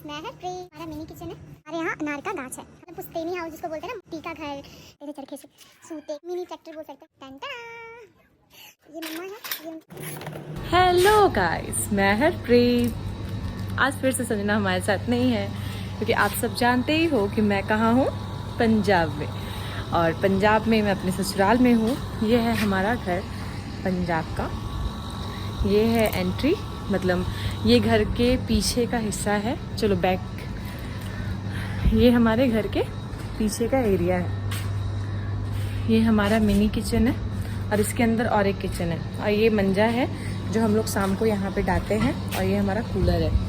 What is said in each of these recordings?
मैं है प्री। हमारा मिनी किचन है। हमारे यहाँ अनार का गाछ है, मतलब पुश्तैनी हाउस जिसको बोलते हैं ना, मिट्टी का घर, तेरे चरखे से सूते, मिनी ट्रैक्टर बोल सकते हैं। ये मम्मा है, ये हेलो गाइस, मैं हरप्रीत। आज फिर से संजना हमारे साथ नहीं है क्योंकि आप सब जानते ही हो कि मैं कहाँ हूँ, पंजाब में। और पंजाब में मैं अपने ससुराल में हूँ। ये है हमारा घर पंजाब का। ये है एंट्री, मतलब ये घर के पीछे का हिस्सा है। चलो बैक, ये हमारे घर के पीछे का एरिया है। ये हमारा मिनी किचन है और इसके अंदर और एक किचन है। और ये मंजा है जो हम लोग शाम को यहाँ पे डालते हैं। और ये हमारा कूलर है।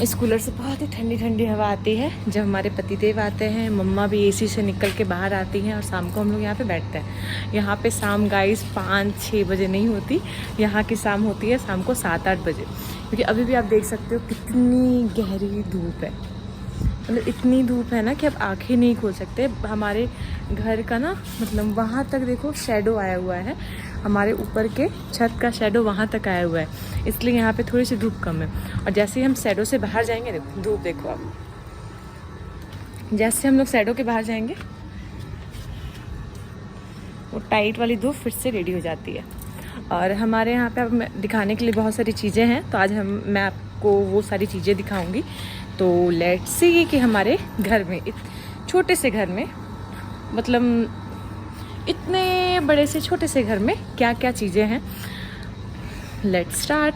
इस कूलर से बहुत ही ठंडी ठंडी हवा आती है जब हमारे पतिदेव आते हैं। मम्मा भी एसी से निकल के बाहर आती हैं और शाम को हम लोग यहाँ पे बैठते हैं। यहाँ पे शाम गाइस 5-6 बजे नहीं होती, यहाँ की शाम होती है शाम को 7-8 बजे। क्योंकि अभी भी आप देख सकते हो कितनी गहरी धूप है, मतलब इतनी धूप है ना कि आप आंखें नहीं खोल सकते। हमारे घर का ना, मतलब वहाँ तक देखो शैडो आया हुआ है, हमारे ऊपर के छत का शैडो वहाँ तक आया हुआ है, इसलिए यहाँ पे थोड़ी सी धूप कम है। और जैसे ही हम शैडो से बाहर जाएंगे, देखो धूप देखो आप, जैसे हम लोग शैडो के बाहर जाएंगे वो टाइट वाली धूप फिर से रेडी हो जाती है। और हमारे यहाँ पे अब दिखाने के लिए बहुत सारी चीज़ें हैं, तो आज मैं आपको वो सारी चीज़ें दिखाऊंगी। तो लेट्स सी कि हमारे घर में, छोटे से घर में, मतलब इतने बड़े से छोटे से घर में क्या क्या चीज़ें हैं। Let's start.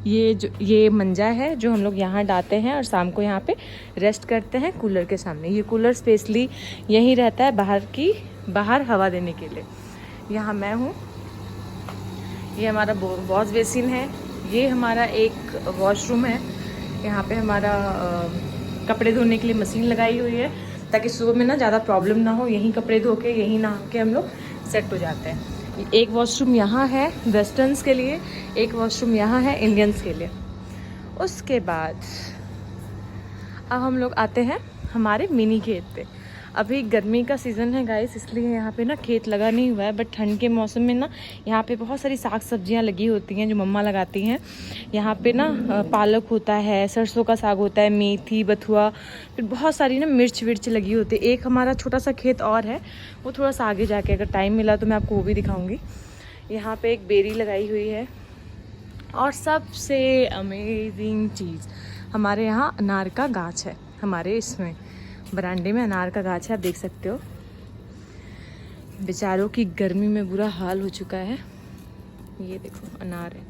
ये मंजा है जो हम लोग यहाँ डालते हैं और शाम को यहाँ पे रेस्ट करते हैं कूलर के सामने। ये कूलर स्पेशली यहीं रहता है बाहर हवा देने के लिए। यहाँ मैं हूँ, ये हमारा वॉश बेसिन है, ये हमारा एक वॉशरूम है। यहाँ पे हमारा कपड़े धोने के लिए मशीन लगाई हुई है ताकि सुबह में ना ज़्यादा प्रॉब्लम ना हो। यहीं कपड़े धो के यहीं नहा के हम लोग सेट हो जाते हैं। एक वॉशरूम यहाँ है वेस्टर्न्स के लिए, एक वॉशरूम यहाँ है इंडियंस के लिए। उसके बाद अब हम लोग आते हैं हमारे मिनी खेत पे। अभी गर्मी का सीज़न है गाइस, इसलिए यहाँ पे ना खेत लगा नहीं हुआ है, बट ठंड के मौसम में ना यहाँ पे बहुत सारी साग सब्जियाँ लगी होती हैं जो मम्मा लगाती हैं। यहाँ पे ना पालक होता है, सरसों का साग होता है, मेथी, बथुआ, फिर बहुत सारी ना मिर्च लगी होती है। एक हमारा छोटा सा खेत और है, वो थोड़ा सा आगे जाके, अगर टाइम मिला तो मैं आपको वो भी दिखाऊँगी। यहाँ पर एक बेरी लगाई हुई है। और सबसे अमेजिंग चीज़, हमारे यहाँ अनार का गाछ है। हमारे इसमें बरामदे में अनार का गाछ है, आप देख सकते हो। बेचारों की गर्मी में बुरा हाल हो चुका है। ये देखो अनार है।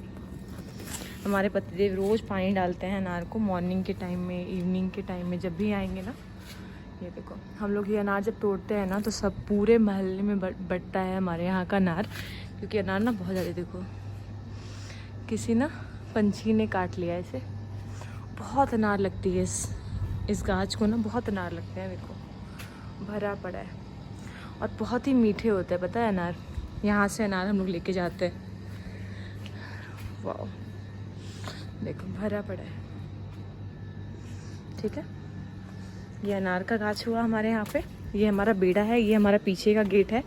हमारे पतिदेव रोज़ पानी डालते हैं अनार को, मॉर्निंग के टाइम में, इवनिंग के टाइम में, जब भी आएंगे ना। ये देखो, हम लोग ये अनार जब तोड़ते हैं ना तो सब पूरे मोहल्ले में बंटता है हमारे यहाँ का अनार। क्योंकि अनार ना बहुत ज़्यादा, देखो किसी ना पंछी ने काट लिया इसे। बहुत अनार लगती है इस गाछ को ना, बहुत अनार लगते हैं। देखो भरा पड़ा है और बहुत ही मीठे होते हैं, पता है अनार। यहाँ से अनार हम लोग लेके जाते हैं। वाह, देखो भरा पड़ा है। ठीक है, ये अनार का गाछ हुआ हमारे यहाँ पे। ये हमारा बेड़ा है, ये हमारा पीछे का गेट है।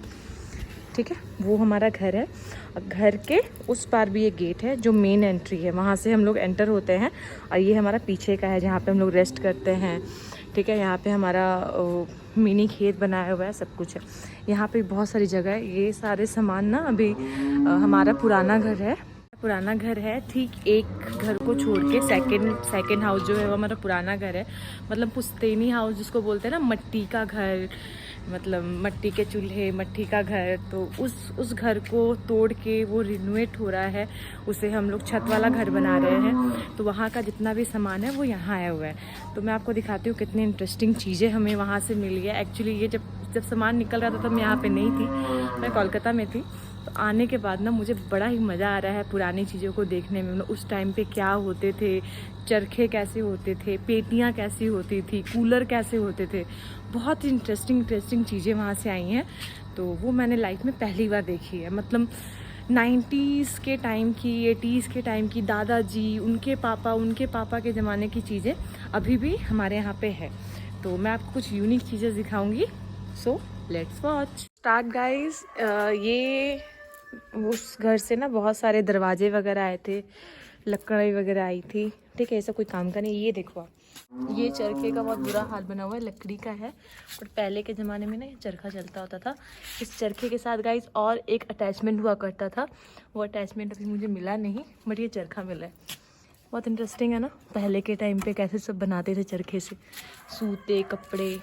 ठीक है, वो हमारा घर है। और घर के उस पार भी एक गेट है जो मेन एंट्री है, वहाँ से हम लोग एंटर होते हैं। और ये हमारा पीछे का है जहाँ पे हम लोग रेस्ट करते हैं। ठीक है, यहाँ पे हमारा मिनी खेत बनाया हुआ है, सब कुछ है यहाँ पे। बहुत सारी जगह है। ये सारे सामान ना अभी हमारा पुराना घर है। ठीक एक घर को छोड़ के सेकेंड हाउस जो है वो हमारा पुराना घर है। मतलब पुश्तैनी हाउस जिसको बोलते हैं ना, मट्टी का घर, मतलब मट्टी के चूल्हे, मट्टी का घर। तो उस घर को तोड़ के वो रिनोवेट हो रहा है, उसे हम लोग छत वाला घर बना रहे हैं। तो वहाँ का जितना भी सामान है वो यहाँ आया हुआ है। तो मैं आपको दिखाती हूँ कितनी इंटरेस्टिंग चीज़ें हमें वहाँ से मिली है। एक्चुअली ये जब सामान निकल रहा था तब मैं यहाँ पे नहीं थी, मैं कोलकाता में थी। तो आने के बाद ना मुझे बड़ा ही मज़ा आ रहा है पुरानी चीज़ों को देखने में। उस टाइम पे क्या होते थे, चरखे कैसे होते थे, पेटियाँ कैसी होती थी, कूलर कैसे होते थे। बहुत ही इंटरेस्टिंग चीज़ें वहाँ से आई हैं। तो वो मैंने लाइफ में पहली बार देखी है। मतलब 90s के टाइम की, 80s के टाइम की, दादाजी, उनके पापा के ज़माने की चीज़ें अभी भी हमारे यहाँ पे है। तो मैं आपको कुछ यूनिक चीज़ें दिखाऊंगी। So let's watch start guys. ये उस घर से ना बहुत सारे दरवाजे वगैरह आए थे, लकड़ी वगैरह आई थी, ठीक है, ऐसा कोई काम का नहीं। ये देखो आप, ये चरखे का बहुत बुरा हाल बना हुआ है, लकड़ी का है। और पहले के ज़माने में ना ये चरखा चलता होता था। इस चरखे के साथ गाइस और एक अटैचमेंट हुआ करता था, वो अटैचमेंट अभी मुझे मिला नहीं, बट ये चरखा मिला है। बहुत इंटरेस्टिंग है ना, पहले के टाइम पे कैसे सब बनाते थे चरखे से, सूते कपड़े।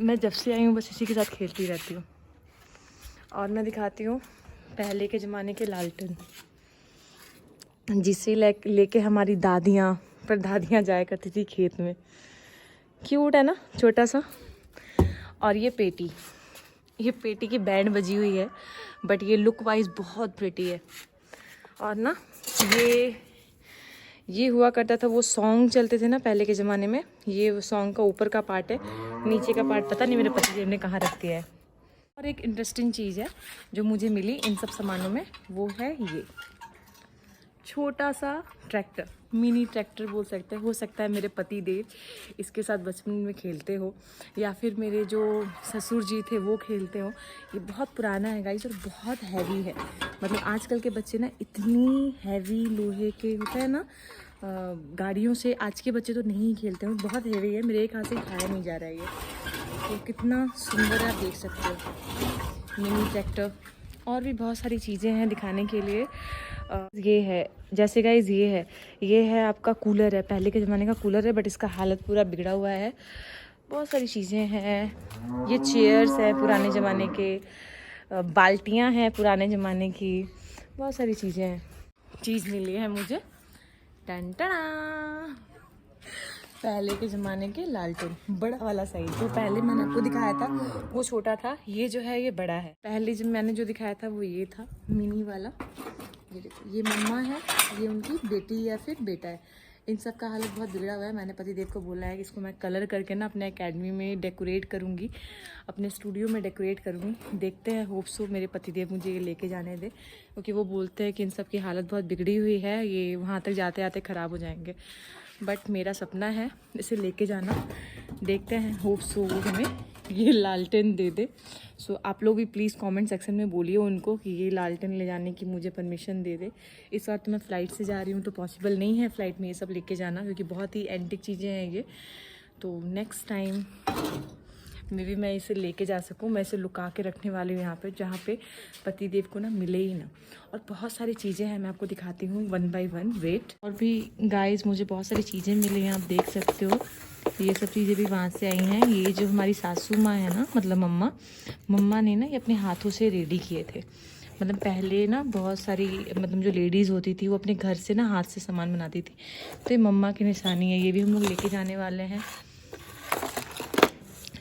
मैं जब से आई हूँ बस इसी के साथ खेलती रहती हूँ। और मैं दिखाती हूँ पहले के ज़माने के लालटेन, जिसे लेके हमारी दादियाँ परदादियाँ जाया करती थी खेत में। क्यूट है ना, छोटा सा। और ये पेटी की बैंड बजी हुई है, बट ये लुक वाइज बहुत प्रिटी है। और ना ये हुआ करता था, वो सॉन्ग चलते थे ना पहले के ज़माने में, ये वो सॉन्ग का ऊपर का पार्ट है, नीचे का पार्ट पता नहीं मेरे पतिदेव ने कहाँ रख दिया है। और एक इंटरेस्टिंग चीज़ है जो मुझे मिली इन सब सामानों में, वो है ये छोटा सा ट्रैक्टर, मिनी ट्रैक्टर बोल सकते हैं। हो सकता है मेरे पति देव इसके साथ बचपन में खेलते हो, या फिर मेरे जो ससुर जी थे वो खेलते हो। ये बहुत पुराना है गाइस और बहुत हैवी है। मतलब आजकल के बच्चे ना इतनी हैवी लोहे के होता है ना गाड़ियों से, आज के बच्चे तो नहीं खेलते हैं, बहुत हैवी है, मेरे एक हाथ से खाया नहीं जा रहा है ये। तो कितना सुंदर है, आप देख सकते हो मिनी ट्रैक्टर। और भी बहुत सारी चीज़ें हैं दिखाने के लिए। ये है जैसे गाइस, ये है आपका कूलर है, पहले के ज़माने का कूलर है, बट इसका हालत पूरा बिगड़ा हुआ है। बहुत सारी चीज़ें हैं, ये चेयर्स है पुराने ज़माने के, बाल्टियाँ हैं पुराने ज़माने की, बहुत सारी चीज़ें हैं। चीज़ मिली है मुझे, टन टना, पहले के ज़माने के लालटेन, बड़ा वाला साइज। जो पहले मैंने आपको दिखाया था वो छोटा था, ये जो है ये बड़ा है। पहले जब मैंने जो दिखाया था वो ये था मिनी वाला। ये देखो, ये मम्मा है, ये उनकी बेटी या फिर बेटा है। इन सब का हालत बहुत बिगड़ा हुआ है। मैंने पतिदेव को बोला है कि इसको मैं कलर करके ना अपने एकेडमी में डेकोरेट करूँगी, अपने स्टूडियो में डेकोरेट करूँगी। देखते हैं, होप सो मेरे पतिदेव मुझे ये लेके जाने दे, क्योंकि वो बोलते हैं कि इन सब की हालत बहुत बिगड़ी हुई है, ये वहाँ तक जाते आते ख़राब हो जाएंगे। बट मेरा सपना है इसे लेके जाना। देखते हैं, होप सो वो हमें ये लालटेन दे दे। सो आप लोग भी प्लीज़ कमेंट सेक्शन में बोलिए उनको कि ये लालटेन ले जाने की मुझे परमिशन दे दे। इस बार तो मैं फ़्लाइट से जा रही हूँ तो पॉसिबल नहीं है फ़्लाइट में ये सब लेके जाना, क्योंकि बहुत ही एंटिक चीज़ें हैं ये। तो नेक्स्ट टाइम मे बी मैं इसे लेके जा सकूँ। मैं इसे लुका के रखने वाली हूँ यहाँ पे, जहाँ पे पतिदेव को ना मिले ही ना। और बहुत सारी चीज़ें हैं, मैं आपको दिखाती हूँ 1 बाय 1। वेट। और भी गाइस मुझे बहुत सारी चीज़ें मिली हैं, आप देख सकते हो। ये सब चीज़ें भी वहाँ से आई हैं। ये जो हमारी सासू माँ है ना, मतलब मम्मा ने ना ये अपने हाथों से रेडी किए थे। मतलब पहले ना बहुत सारी मतलब जो लेडीज़ होती थी वो अपने घर से ना हाथ से सामान बनाती थी, तो ये मम्मा की निशानी है। ये भी हम लोग लेके जाने वाले हैं।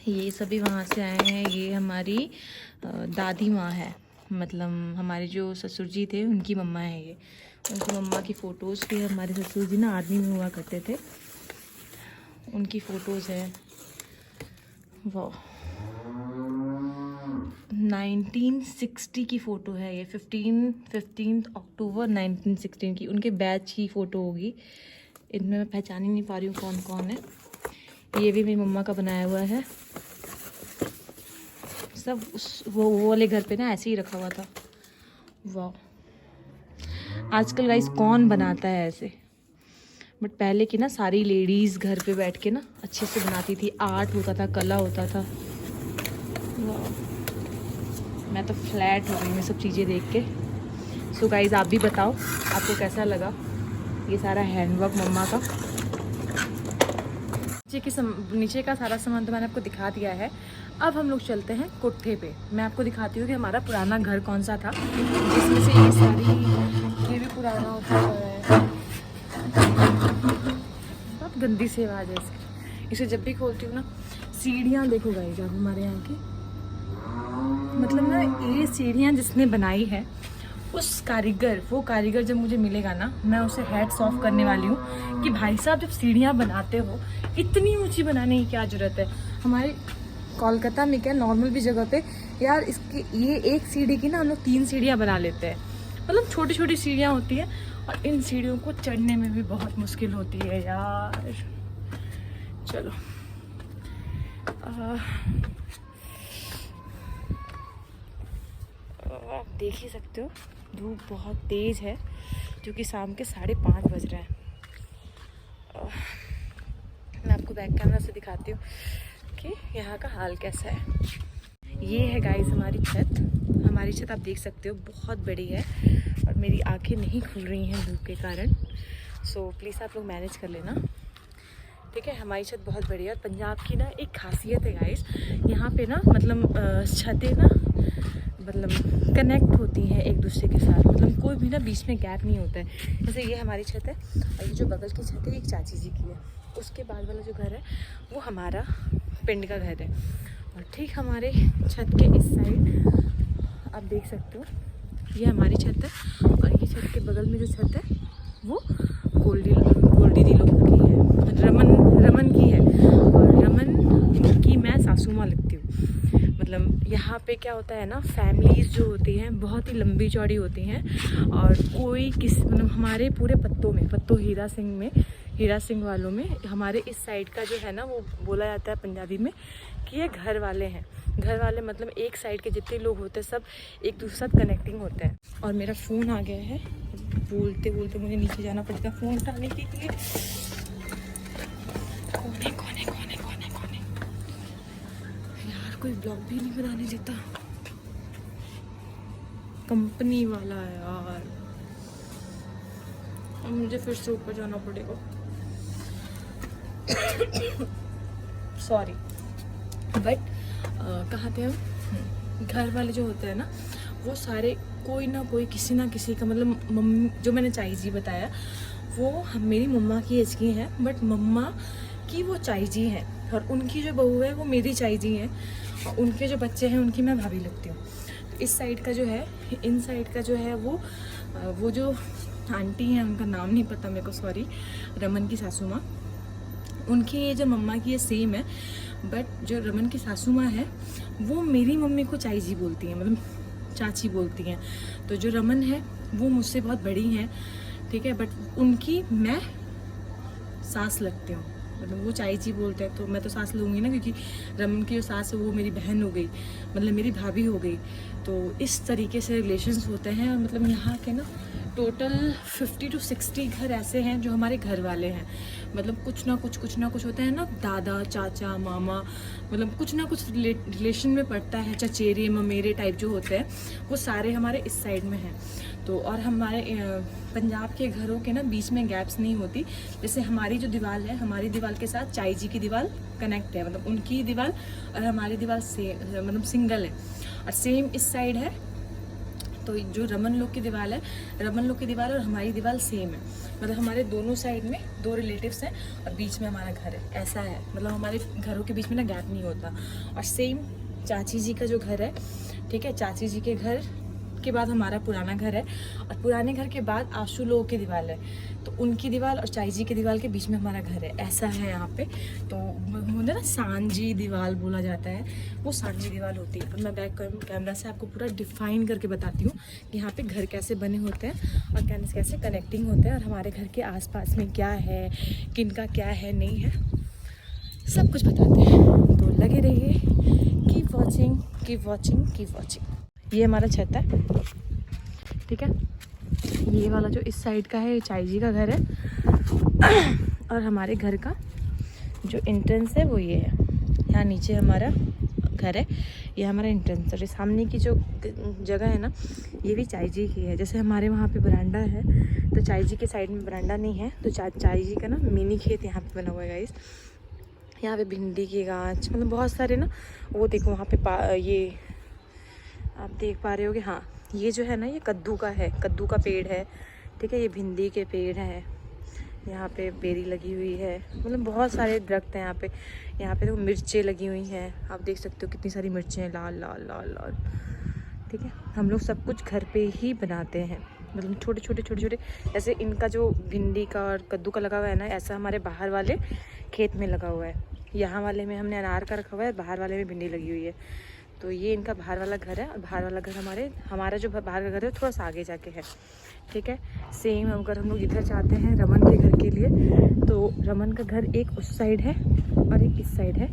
ये सभी वहाँ से आए हैं। ये हमारी दादी माँ है, मतलब हमारे जो ससुर जी थे उनकी मम्मा है ये। उनकी मम्मा की फ़ोटोज़ भी, हमारे ससुर जी ना आर्मी में हुआ करते थे, उनकी फ़ोटोज़ है। वाह, 1960 की फ़ोटो है ये, 15 अक्टूबर 1916 की। उनके बैच की फ़ोटो होगी, इनमें मैं पहचान ही नहीं पा रही हूँ कौन कौन है। ये भी मेरी मम्मा का बनाया हुआ है। सब उस वो वाले घर पे ना ऐसे ही रखा हुआ था। वाह, आजकल गाइस कौन बनाता है ऐसे, बट पहले की ना सारी लेडीज़ घर पे बैठ के ना अच्छे से बनाती थी। आर्ट होता था, कला होता था। वाह, मैं तो फ्लैट हो गई ये सब चीज़ें देख के। सो गाइस आप भी बताओ आपको कैसा लगा ये सारा हैंडवर्क मम्मा का। नीचे का सारा सामान तो मैंने आपको दिखा दिया है। अब हम लोग चलते हैं कोठे पे। मैं आपको दिखाती हूँ कि हमारा पुराना घर कौन सा था, जिसमें से ये सारी, ये भी पुराना होता है। बहुत गंदी सी आवाज़ है इसकी। इसे जब भी खोलती हूँ ना, सीढ़ियाँ देखो गाइस आप हमारे यहाँ की, मतलब ना ये सीढ़ियाँ जिसने बनाई है उस कारीगर, वो कारीगर जब मुझे मिलेगा ना, मैं उसे हैट्स ऑफ करने वाली हूँ कि भाई साहब जब सीढ़ियाँ बनाते हो इतनी ऊंची बनाने की क्या ज़रूरत है। हमारे कोलकाता में क्या नॉर्मल भी जगह पे यार इसकी ये एक सीढ़ी की ना हम लोग 3 सीढ़ियाँ बना लेते हैं। मतलब छोटी छोटी सीढ़ियाँ होती हैं और इन सीढ़ियों को चढ़ने में भी बहुत मुश्किल होती है यार। चलो आप देख ही सकते हो धूप बहुत तेज़ है, जो कि शाम के 5:30 बज रहे हैं। मैं आपको बैक कैमरा से दिखाती हूँ कि यहाँ का हाल कैसा है। ये है गाइस हमारी छत। हमारी छत आप देख सकते हो बहुत बड़ी है और मेरी आंखें नहीं खुल रही हैं धूप के कारण, सो प्लीज़ आप लोग मैनेज कर लेना, ठीक है। हमारी छत बहुत बड़ी है और पंजाब की ना एक खासियत है गाइस, यहाँ पे ना मतलब छतें ना मतलब कनेक्ट होती हैं एक दूसरे के साथ, मतलब कोई भी ना बीच में गैप नहीं होता है। जैसे ये हमारी छत है और ये जो बगल की छत है एक चाची जी की है, उसके बाद वाला जो घर है वो हमारा पिंड का घर है। और ठीक हमारे छत के इस साइड आप देख सकते हो ये हमारी छत है और ये छत के बगल में जो छत है वो गोल्डी दी लोगों की है, रमन की है। और रमन की मैं सासू माँ लगती हूँ। मतलब यहाँ पे क्या होता है ना, फैमिलीज़ जो होती हैं बहुत ही लंबी चौड़ी होती हैं और कोई मतलब हमारे पूरे पत्तों हीरा सिंह वालों में हमारे इस साइड का जो है ना वो बोला जाता है पंजाबी में कि ये घर वाले हैं। घर वाले मतलब एक साइड के जितने लोग होते हैं सब एक दूसरे साथ कनेक्टिंग होते हैं। और मेरा फ़ोन आ गया है, बोलते बोलते मुझे नीचे जाना पड़ेगा फ़ोन उठाने के लिए। कौन है यार, कोई ब्लॉग भी नहीं बनाने देता, कंपनी वाला है यार। अब मुझे फिर से ऊपर जाना पड़ेगा, सॉरी। बट कहाँ थे हम? घर वाले जो होते हैं ना वो सारे कोई ना कोई किसी ना किसी का मतलब मम्मी, जो मैंने चाई जी बताया वो मेरी मम्मा की एज की हैं, बट मम्मा की वो चाई जी हैं और उनकी जो बहू है वो मेरी चाई जी हैं और उनके जो बच्चे हैं उनकी मैं भाभी लगती हूँ। तो इस साइड का जो है, इन साइड का जो है वो जो आंटी हैं उनका नाम नहीं पता मेरे को, सॉरी, रमन की सासू माँ, उनकी ये जो मम्मा की ये सेम है। बट जो रमन की सासू माँ है वो मेरी मम्मी को चाई जी बोलती हैं, मतलब चाची बोलती हैं। तो जो रमन है वो मुझसे बहुत बड़ी हैं, ठीक है, बट उनकी मैं सास लगती हूँ। मतलब वो चाई जी बोलते हैं तो मैं तो सास लूँगी ना, क्योंकि रमन की जो सास है वो मेरी बहन हो गई, मतलब मेरी भाभी हो गई। तो इस तरीके से रिलेशंस होते हैं। और मतलब यहाँ के ना टोटल 50 to 60 घर ऐसे हैं जो हमारे घर वाले हैं। मतलब कुछ ना कुछ होता है ना, दादा चाचा मामा, मतलब कुछ ना कुछ रिलेशन में पड़ता है, चचेरे ममेरे टाइप जो होते हैं वो सारे हमारे इस साइड में हैं। तो और हमारे पंजाब के घरों के ना बीच में गैप्स नहीं होती। जैसे हमारी जो दीवार है, हमारी दीवार के साथ चाई जी की दीवार कनेक्ट है, मतलब उनकी दीवार और हमारी दीवार से मतलब सिंगल है। और सेम इस साइड है, तो जो रमन लोग की दीवार है, रमन लोग की दीवार और हमारी दीवार सेम है। मतलब हमारे दोनों साइड में 2 रिलेटिव्स हैं और बीच में हमारा घर है, ऐसा है। मतलब हमारे घरों के बीच में ना गैप नहीं होता। और सेम चाची जी का जो घर है, ठीक है, चाची जी के घर के बाद हमारा पुराना घर है और पुराने घर के बाद आशू लोगों की दीवार है, तो उनकी दीवार और चाई जी की दीवार के बीच में हमारा घर है, ऐसा है यहाँ पे। तो मुझे ना सांझी दीवार बोला जाता है, वो सांझी दीवार होती है। अब मैं बैक कैमरा से आपको पूरा डिफाइन करके बताती हूँ कि यहाँ पे घर कैसे बने होते हैं और कैसे कनेक्टिंग होते हैं और हमारे घर के आसपास में क्या है, किनका क्या है नहीं है, सब कुछ बताते हैं। तो लगे रहिए, कीप वॉचिंग। ये हमारा छत है, ठीक है। ये वाला जो इस साइड का है चाई जी का घर है और हमारे घर का जो एंट्रेंस है वो ये है। यहाँ नीचे हमारा घर है, ये हमारा एंट्रेंस। और सामने की जो जगह है ना ये भी चाई जी की है। जैसे हमारे वहाँ पे बरांडा है तो चाई जी के साइड में बरांडा नहीं है, तो चाई जी का ना मिनी खेत यहाँ पे बना हुआ है गाइस। यहाँ पे भिंडी की गाछ, मतलब बहुत सारे ना, वो देखो वहाँ पे ये आप देख पा रहे होगे, हाँ ये जो है ना ये कद्दू का है, कद्दू का पेड़ है, ठीक है। ये भिंडी के पेड़ हैं, यहाँ पे बेरी लगी हुई है, मतलब बहुत सारे दरख्त हैं यहाँ पे। यहाँ पे तो मिर्चें लगी हुई हैं, आप देख सकते हो कितनी सारी मिर्चें हैं, लाल लाल लाल लाल, ठीक है। हम लोग सब कुछ घर पे ही बनाते हैं, मतलब छोटे छोटे जैसे इनका जो भिंडी का और कद्दू का लगा हुआ है ना, ऐसा हमारे बाहर वाले खेत में लगा हुआ है। यहाँ वाले में हमने अनार का रखा हुआ है, बाहर वाले में भिंडी लगी हुई है। तो ये इनका बाहर वाला घर है और बाहर वाला घर हमारा जो बाहर का घर है थोड़ा सा आगे जाके है, ठीक है। सेम अगर हम लोग इधर चाहते हैं रमन के घर के लिए, तो रमन का घर एक उस साइड है और एक इस साइड है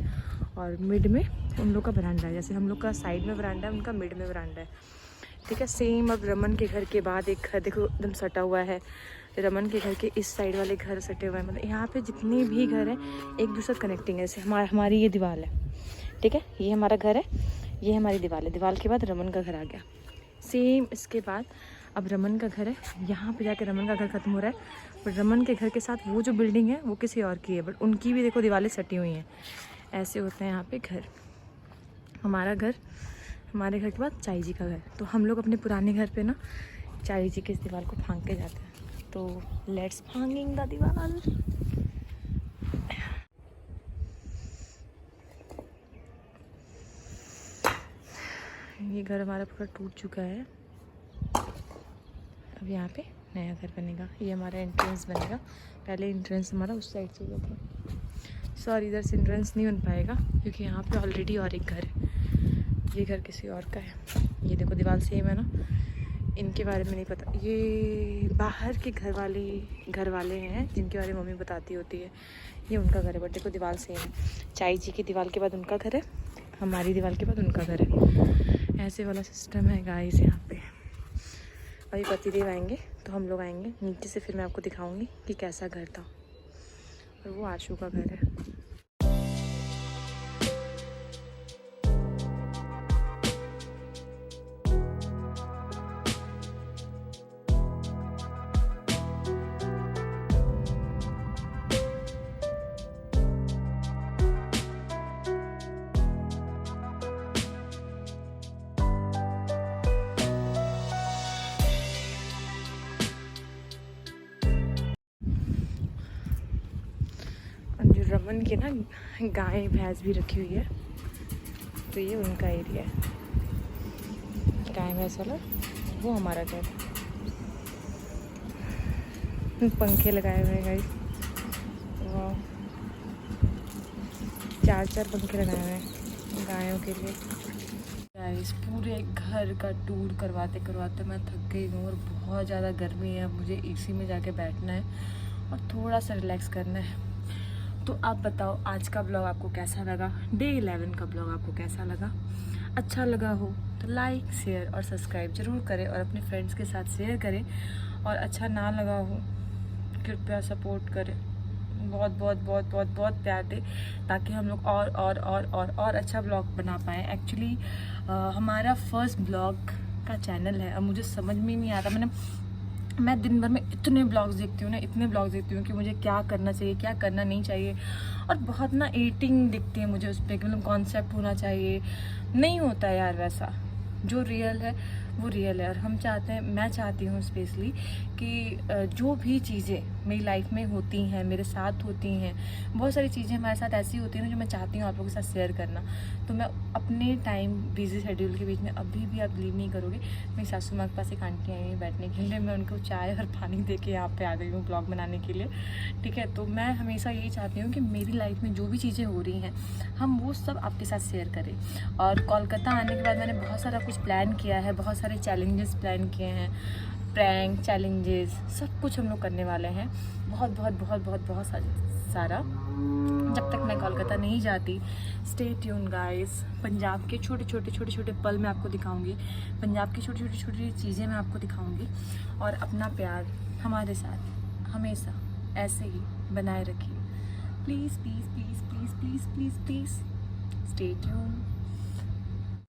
और मिड में उन लोग का बरांडा है। जैसे हम लोग का साइड में बरांडा है, उनका मिड में बरांडा है, ठीक है। सेम अब रमन के घर के बाद एक घर देखो एकदम सटा हुआ है। रमन के घर के इस साइड वाले घर सटे हुए हैं, मतलब यहाँ पे जितने भी घर हैं एक दूसरे कनेक्टिंग है। जैसे हमारी ये दीवार है, ठीक है, ये हमारा घर है, ये हमारी दीवार है। दीवार के बाद रमन का घर आ गया। सेम इसके बाद अब रमन का घर है, यहाँ पे जाके रमन का घर खत्म हो रहा है। बट रमन के घर के साथ वो जो बिल्डिंग है वो किसी और की है, बट उनकी भी देखो दीवारें सटी हुई हैं। ऐसे होते हैं यहाँ पे घर। हमारा घर, हमारे घर के बाद चाई जी का घर। तो हम लोग अपने पुराने घर पे ना चाई जी की इस दीवार को फांक के जाते हैं। तो लेट्स फांगिंग द दीवार। ये घर हमारा पूरा टूट चुका है। अब यहाँ पे नया घर बनेगा। ये हमारा एंट्रेंस बनेगा। पहले एंट्रेंस हमारा उस साइड से हुआ था। सॉरी, इधर से एंट्रेंस नहीं बन पाएगा क्योंकि यहाँ पे ऑलरेडी और एक घर है। ये घर किसी और का है। ये देखो दीवार सेम है ना। इनके बारे में नहीं पता, ये बाहर के घर वाले हैं जिनके बारे में मम्मी बताती होती है। ये उनका घर है, बट देखो दीवार सेम है। चाई जी की दीवार के बाद उनका घर है, हमारी दीवार के बाद उनका घर है। ऐसे वाला सिस्टम है गाइस यहाँ पे। अभी पतिदेव आएंगे तो हम लोग आएंगे नीचे से, फिर मैं आपको दिखाऊंगी कि कैसा घर था। और वो आशू का घर है। रमन के ना गाय भैंस भी रखी हुई है, तो ये उनका एरिया है। गाय भैंस वाला वो हमारा घर। पंखे लगाए हुए हैं गाइस, वाह, 4 पंखे लगाए हुए हैं गायों के लिए। गाइस पूरे घर का टूर करवाते करवाते मैं थक गई हूँ और बहुत ज़्यादा गर्मी है। अब मुझे एसी में जाके बैठना है और थोड़ा सा रिलैक्स करना है। तो आप बताओ आज का ब्लॉग आपको कैसा लगा? डे 11 का ब्लॉग आपको कैसा लगा? अच्छा लगा हो तो लाइक, शेयर और सब्सक्राइब ज़रूर करें और अपने फ्रेंड्स के साथ शेयर करें। और अच्छा ना लगा हो कृपया सपोर्ट करें, बहुत बहुत बहुत बहुत बहुत प्यार दें, ताकि हम लोग और अच्छा ब्लॉग बना पाएँ। एक्चुअली हमारा फर्स्ट ब्लॉग का चैनल है। अब मुझे समझ में नहीं आ रहा, मैं दिन भर में इतने ब्लॉग्स देखती हूँ ना, इतने ब्लॉग्स देखती हूँ कि मुझे क्या करना चाहिए, क्या करना नहीं चाहिए। और बहुत ना एडिटिंग दिखती है मुझे उस पर, मतलब कॉन्सेप्ट होना चाहिए, नहीं होता यार वैसा। जो रियल है वो रियल है। और हम चाहते हैं, मैं चाहती हूँ स्पेशली कि जो भी चीज़ें मेरी लाइफ में होती हैं, मेरे साथ होती हैं, बहुत सारी चीज़ें हमारे साथ ऐसी होती हैं ना जो मैं चाहती हूँ आप लोगों के साथ शेयर करना। तो मैं अपने टाइम बिजी शेड्यूल के बीच में, अभी भी आप बिलीव नहीं करोगे, मेरी सासू माँ के पास एक आंटी आई हुई बैठने के लिए, मैं उनको चाय और पानी दे के यहाँ पे आ गई हूँ ब्लॉग बनाने के लिए, ठीक है। तो मैं हमेशा यही चाहती हूँ कि मेरी लाइफ में जो भी चीज़ें हो रही हैं हम वो सब आपके साथ शेयर करें। और कोलकाता आने के बाद मैंने बहुत सारा कुछ प्लान किया है, बहुत सारे चैलेंजेस प्लान किए हैं, प्रैंक चैलेंजेस सब कुछ हम लोग करने वाले हैं। बहुत बहुत बहुत बहुत बहुत सारा, जब तक मैं कोलकाता नहीं जाती। Stay tune guys. पंजाब के छोटे छोटे पल मैं आपको दिखाऊंगी, पंजाब की छोटी छोटी चीज़ें मैं आपको दिखाऊंगी। और अपना प्यार हमारे साथ हमेशा ऐसे ही बनाए रखिए। Please please please please please please please stay tune.